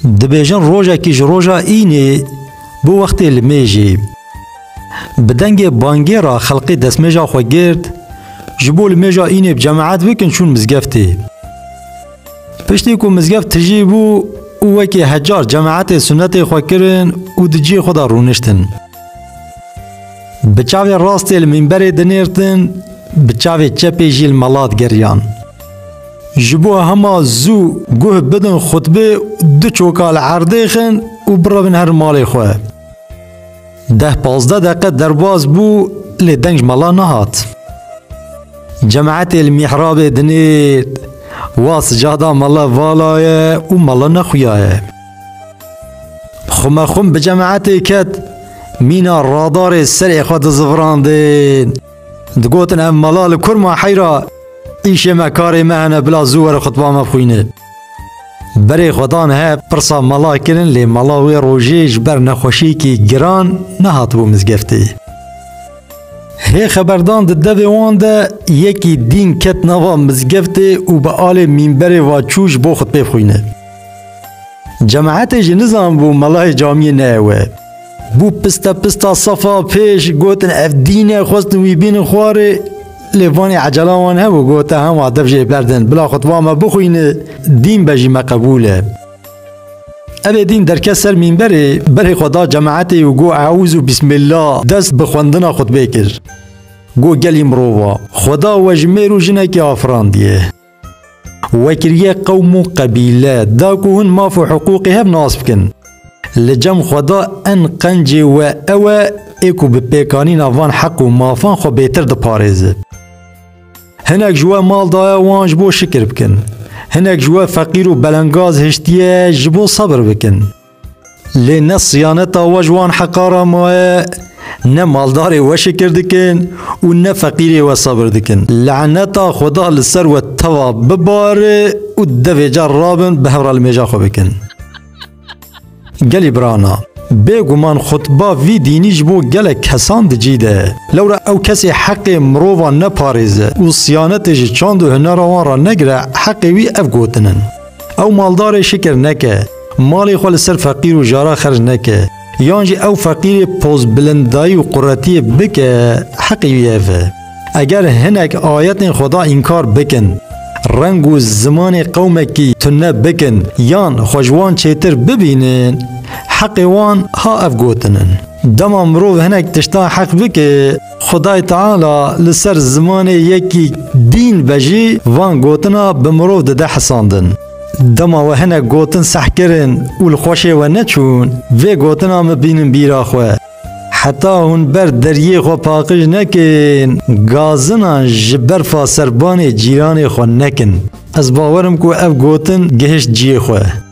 دبیجن روژا کیش روژا اینه بو وقت لمیجی بدنگ بانگی را خلقی دستمیجا خو گرد جبو لمیجا اینه بجماعت بکن چون مزگفتی پشتی که مزگفت تجی بو او وکی حجار جماعت سنت خو کرن و دجی خدا رونشتن بچاوی راستی المنبر دنیرتن بچاوی چپی جیل ملات گریان جبو هما زو گوه بدن خطبه دو چوکال عرده خن و برابن هر مال خواه 10-15 دقیقه درباز بو لدنج ملا نهات جماعت المحراب دنیر واس جادا ملا والای و ملا نخویای خم بجماعت کت مینا رادار سر خود زفراندین دگوتن ام ملال کرما حیرا ایشه مکاری مهنه بلا زور خطبه مبخوینه بری خودان ها پرسا ملا کرن لی ملاوی روژیش بر نخوشی که گران نهات بو مزگفتی هی خبردان ده وانده یکی دین کت نوا مزگفتی و به آل منبر و چوش بو خطبه بخوینه جماعت جنزان بو ملای جامی نهوه بو پستا صفا پیش گوتن اف دینه خواستن وی بین خواره لیوانی عجلان هبو گوته هم عدف جه بردن بلا خطبه ما بخوینه دین بجی مقبوله اوه دین در کسر منبره بره خدا جماعتی و گو اعوذ و بسم الله دست بخوندنا خطبه کر گو گلی مرووا خدا وجمه رو جنکی آفران دیه وکریه قوم و قبیله دا که هن مافو حقوقی هب ناصف کن لجم خدا ان قنجی و اوه ایکو بپیکانی نوان حق و مافان خو بیتر ده پاریزه هنک جوا مال دایا وان جبو شکر بکن هنک جوا فقیر و بلنگاز هشتیه جبو صبر بکن لی نه صیانتا و جوان حقارا ماه نه مالداری و شکر دکن و نه فقیری و صبر دکن لعنتا خدا لسر و توا بباره و دویجا رابن به هورا المیجا خو بکن گلی برانا بگومان خطبه وی دینی جبو گل کسان دجیده لورا او کسی حق مروفا نپاریزه و صیانتش چاند و هنروان را نگره حق وی اف گوتنن او مالدار شکر نکه مالی خال سر فقیر و جارا خرج نکه یانجی او فقیر پوز بلندایی و قررتی بکه حق وی افه اگر هنک آیت خدا انکار بکن رنگ و زمان قومکی تنه بکن یان خوشوان چیتر ببینن حق وان ها افگوتنن دما مروف هنک تشتا حق بکه خدای تعالی لسر زمان یکی دین بجی وان گوتنا بمروف ده حساندن دما و هنک گوتن سح کرن و الخوشه و نچون و گوتنا مبینن بیرا خواه حتی هون بر دریه خو پاقش نکن گازنا جبرفا سربان جیران خو نکن از باورم کو اف گوتن گهش جیه خواه